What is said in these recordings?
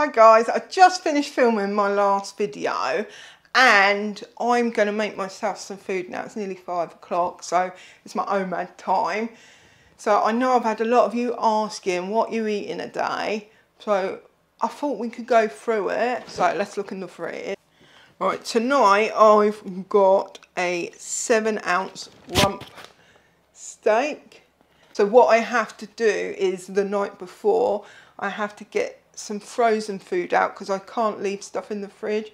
Hi guys, I just finished filming my last video and I'm going to make myself some food now. It's nearly 5 o'clock, so it's my omad time. So I know I've had a lot of you asking what you eat in a day, so I thought we could go through it. So let's look in the fridge. Right, tonight I've got a 7-ounce rump steak. So what I have to do is the night before I have to get some frozen food out because I can't leave stuff in the fridge.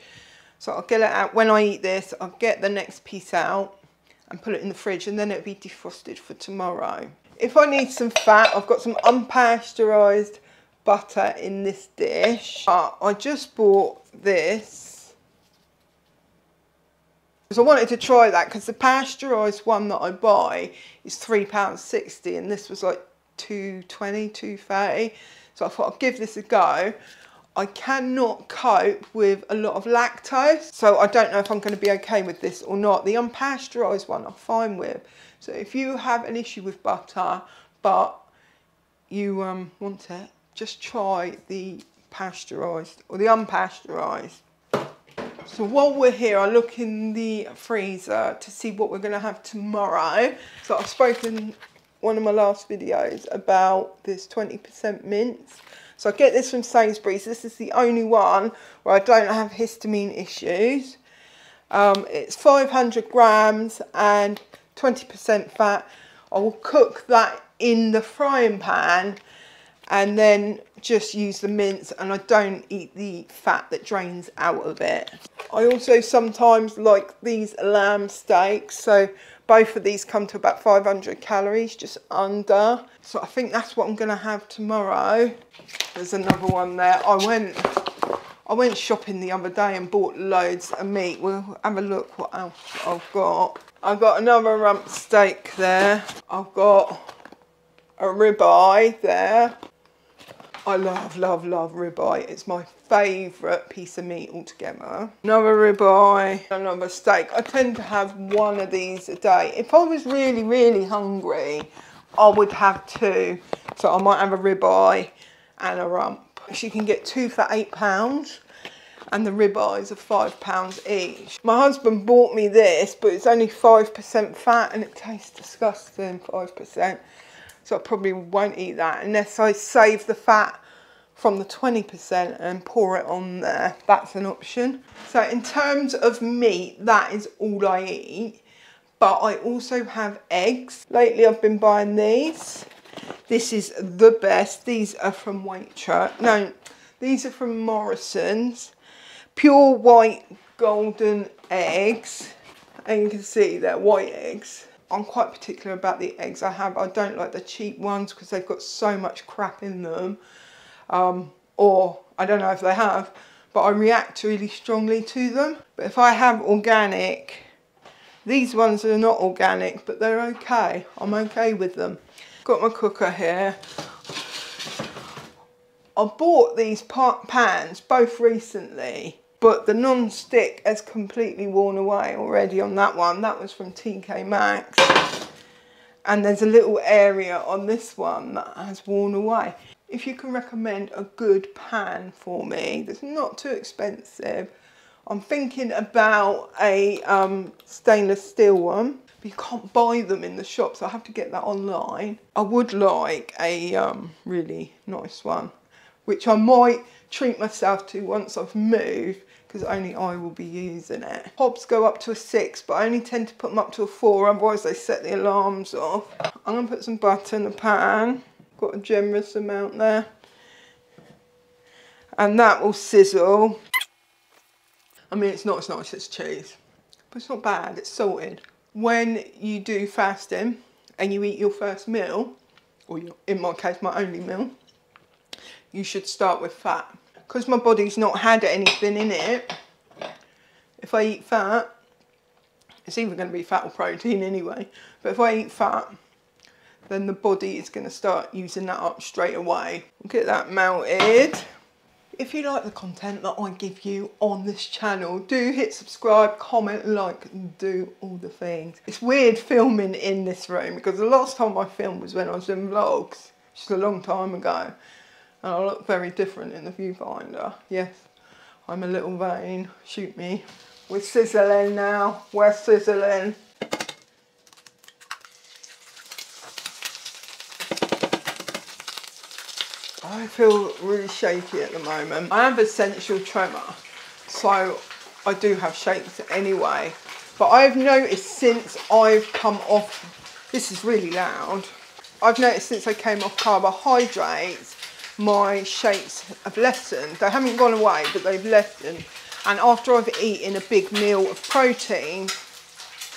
So I'll get it out when I eat this. I'll get the next piece out and put it in the fridge, and then it'll be defrosted for tomorrow. If I need some fat, I've got some unpasteurised butter in this dish. I just bought this because I wanted to try that, because the pasteurised one that I buy is £3.60 and this was like £2.20, £2.30. So I thought I'd give this a go. I cannot cope with a lot of lactose, so I don't know if I'm going to be okay with this or not. The unpasteurised one I'm fine with. So if you have an issue with butter but you want it, just try the pasteurised or the unpasteurised. So while we're here, I look in the freezer to see what we're going to have tomorrow. So I've spoken one of my last videos about this 20% mince. So I get this from Sainsbury's. This is the only one where I don't have histamine issues. It's 500 grams and 20% fat. I will cook that in the frying pan and then just use the mince, and I don't eat the fat that drains out of it. I also sometimes like these lamb steaks, so both of these come to about 500 calories, just under. So I think that's what I'm going to have tomorrow. There's another one there. I went shopping the other day and bought loads of meat. We'll have a look what else I've got. I've got another rump steak there. I've got a ribeye there. I love ribeye. It's my favourite piece of meat altogether. Another ribeye, another steak. I tend to have one of these a day. If I was really hungry, I would have two. So I might have a ribeye and a rump. You can get two for £8 and the ribeyes are £5 each. My husband bought me this, but it's only 5% fat and it tastes disgusting, 5%. So I probably won't eat that unless I save the fat from the 20% and pour it on there. That's an option. So in terms of meat, that is all I eat. But I also have eggs. Lately I've been buying these. This is the best. These are from Waitrose. No, these are from Morrison's. Pure white golden eggs. And you can see they're white eggs. I'm quite particular about the eggs I have. I don't like the cheap ones because they've got so much crap in them. Or I don't know if they have, but I react really strongly to them. But if I have organic, these ones are not organic, but they're okay. I'm okay with them. Got my cooker here. I bought these pans both recently, but the non-stick has completely worn away already on that one. That was from TK Maxx. And there's a little area on this one that has worn away. If you can recommend a good pan for me that's not too expensive, I'm thinking about a stainless steel one. But you can't buy them in the shop, so I have to get that online. I would like a really nice one, which I might treat myself to once I've moved, because only I will be using it. Hobs go up to a 6, but I only tend to put them up to a 4, otherwise they set the alarms off. I'm going to put some butter in the pan. Got a generous amount there. And that will sizzle. I mean, it's not as nice as cheese, but it's not bad, it's salted. When you do fasting and you eat your first meal, or in my case, my only meal, you should start with fat. Because my body's not had anything in it, if I eat fat, it's either going to be fat or protein anyway, but if I eat fat, then the body is going to start using that up straight away. We'll get that melted. If you like the content that I give you on this channel, do hit subscribe, comment, like, and do all the things. It's weird filming in this room because the last time I filmed was when I was in vlogs, which is a long time ago. And I look very different in the viewfinder. Yes, I'm a little vain. Shoot me. We're sizzling now. We're sizzling. I feel really shaky at the moment. I have essential tremor, so I do have shakes anyway. But I've noticed since I've come off, this is really loud. I've noticed since I came off carbohydrates, my shakes have lessened. They haven't gone away, but they've lessened. And after I've eaten a big meal of protein,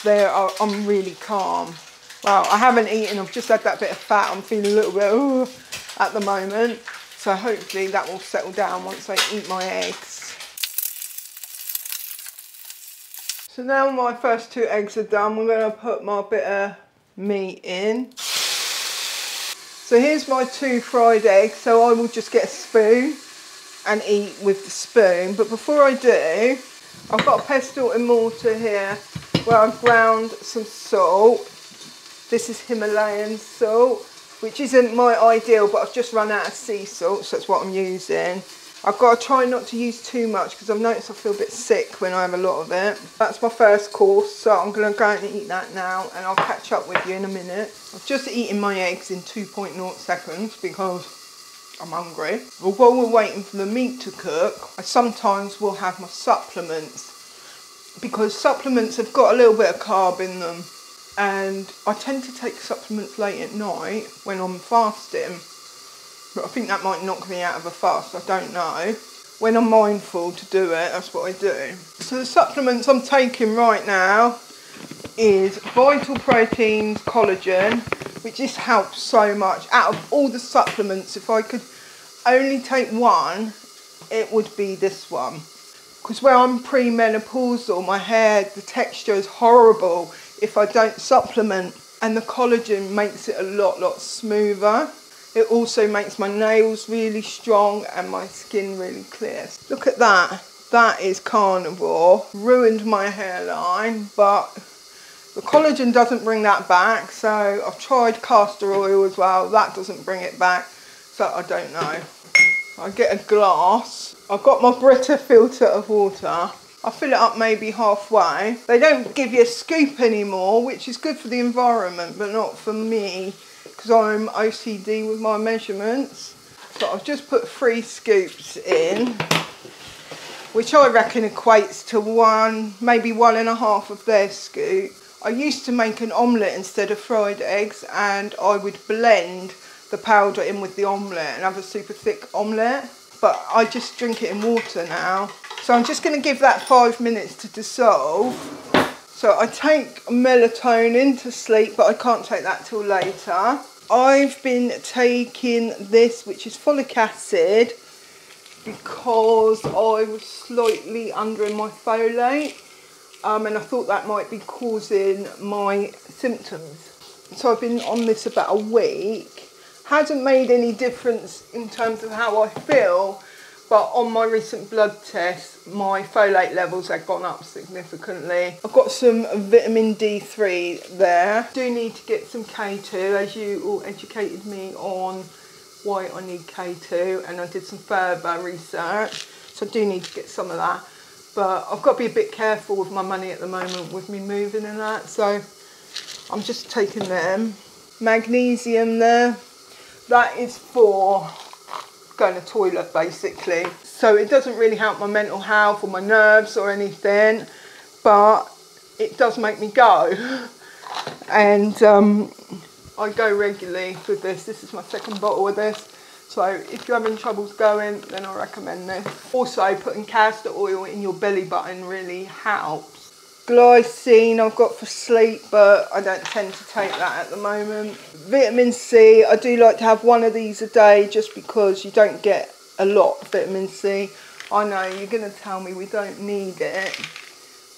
I'm really calm. Well, I haven't eaten, I've just had that bit of fat. I'm feeling a little bit at the moment. So hopefully that will settle down once I eat my eggs. So now my first 2 eggs are done, we're going to put my bit of meat in. So here's my 2 fried eggs, so I will just get a spoon and eat with the spoon. But before I do, I've got a pestle and mortar here where I've ground some salt. This is Himalayan salt, which isn't my ideal, but I've just run out of sea salt, so that's what I'm using. I've got to try not to use too much because I've noticed I feel a bit sick when I have a lot of it. That's my first course, so I'm going to go and eat that now and I'll catch up with you in a minute. I've just eaten my eggs in 2.0 seconds because I'm hungry. Well, while we're waiting for the meat to cook, I sometimes will have my supplements because supplements have got a little bit of carb in them, and I tend to take supplements late at night when I'm fasting. But I think that might knock me out of a fast, I don't know. When I'm mindful to do it, that's what I do. So the supplements I'm taking right now is Vital Proteins Collagen, which just helps so much. Out of all the supplements, if I could only take one, it would be this one. Because where I'm premenopausal, my hair, the texture is horrible if I don't supplement. And the collagen makes it a lot smoother. It also makes my nails really strong and my skin really clear. Look at that. That is Carnivore. Ruined my hairline, but the collagen doesn't bring that back. So I've tried castor oil as well. That doesn't bring it back. So I don't know. I get a glass. I've got my Brita filter of water. I fill it up maybe halfway. They don't give you a scoop anymore, which is good for the environment, but not for me, because I'm OCD with my measurements. So I've just put 3 scoops in, which I reckon equates to 1, maybe 1.5 of their scoop. I used to make an omelette instead of fried eggs, and I would blend the powder in with the omelette and have a super thick omelette. But I just drink it in water now. So I'm just going to give that 5 minutes to dissolve. So I take melatonin to sleep, but I can't take that till later. I've been taking this, which is folic acid, because I was slightly under in my folate, and I thought that might be causing my symptoms. So I've been on this about a week. Hasn't made any difference in terms of how I feel, but on my recent blood test, my folate levels have gone up significantly. I've got some vitamin D3 there. Do need to get some K2, as you all educated me on why I need K2, and I did some further research, so I do need to get some of that. But I've got to be a bit careful with my money at the moment with me moving and that, so I'm just taking them. Magnesium there, that is for going to the toilet basically. So it doesn't really help my mental health or my nerves or anything, but it does make me go. And I go regularly with this. This is my 2nd bottle of this. So if you're having troubles going, then I recommend this. Also, putting castor oil in your belly button really helps. Glycine I've got for sleep, but I don't tend to take that at the moment. Vitamin C, I do like to have 1 of these a day just because you don't get a lot of vitamin C. I know you're going to tell me we don't need it.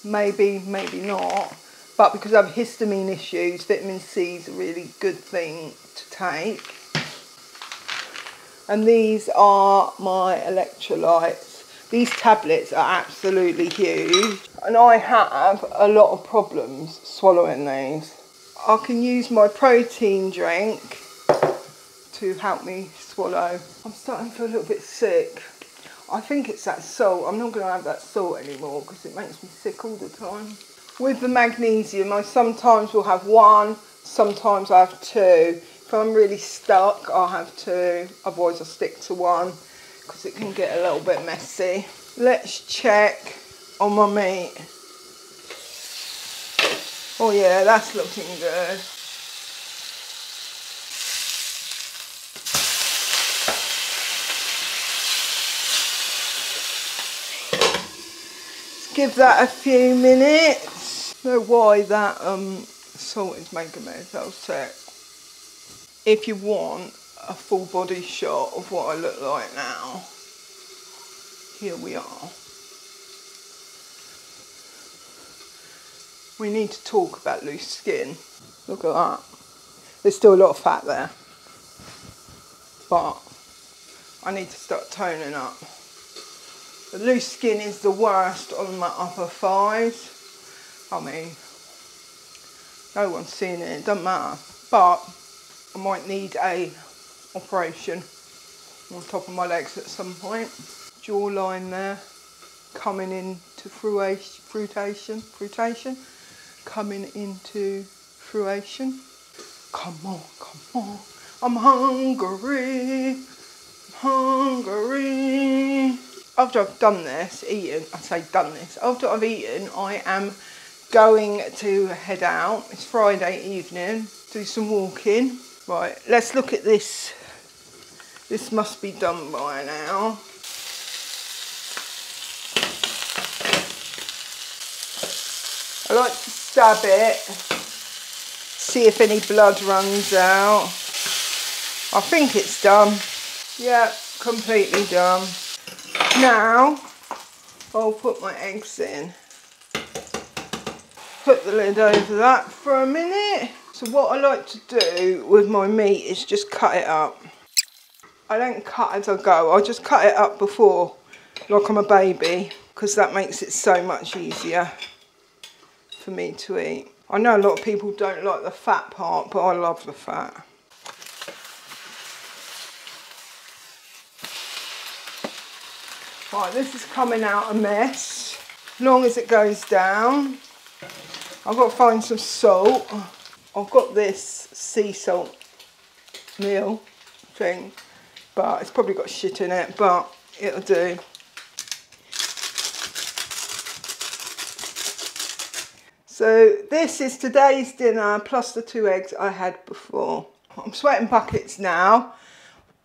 Maybe, maybe not. But because I have histamine issues, vitamin C is a really good thing to take. And these are my electrolytes. These tablets are absolutely huge, and I have a lot of problems swallowing these. I can use my protein drink to help me swallow. I'm starting to feel a little bit sick. I think it's that salt. I'm not going to have that salt anymore because it makes me sick all the time. With the magnesium, I sometimes will have one, sometimes I have two. If I'm really stuck, I'll have two. Otherwise, I'll stick to one because it can get a little bit messy. Let's check on my meat. Oh yeah, that's looking good. Let's give that a few minutes. I don't know why that salt is making me so sick. If you want a full body shot of what I look like now, here we are. We need to talk about loose skin. Look at that. There's still a lot of fat there. But I need to start toning up. The loose skin is the worst on my upper thighs. I mean, no one's seen it, it doesn't matter. But I might need a operation on top of my legs at some point. Jawline there, coming into fruition. Coming into fruition. Come on, come on. I'm hungry. After I've done this, after I've eaten, I am going to head out. It's Friday evening, do some walking. Right, let's look at this. This must be done by now. I like to stab it, see if any blood runs out. I think it's done. Yeah, completely done. Now, I'll put my eggs in. Put the lid over that for a minute. So what I like to do with my meat is just cut it up. I don't cut as I go, I just cut it up before, like I'm a baby, because that makes it so much easier for me to eat. I know a lot of people don't like the fat part, but I love the fat. Right, this is coming out a mess. As long as it goes down. I've got to find some salt. I've got this sea salt meal thing, but it's probably got shit in it, but it'll do. So this is today's dinner plus the 2 eggs I had before. I'm sweating buckets now.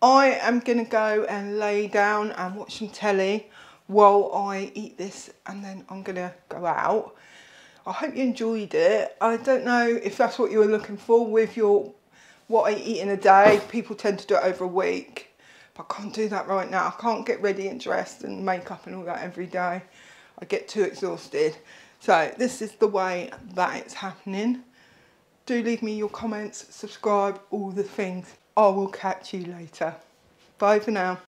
I am going to go and lay down and watch some telly while I eat this, and then I'm going to go out. I hope you enjoyed it. I don't know if that's what you were looking for with your what I eat in a day. People tend to do it over a week, but I can't do that right now. I can't get ready and dressed and makeup and all that every day. I get too exhausted. So this is the way that it's happening. Do leave me your comments, subscribe, all the things. I will catch you later. Bye for now.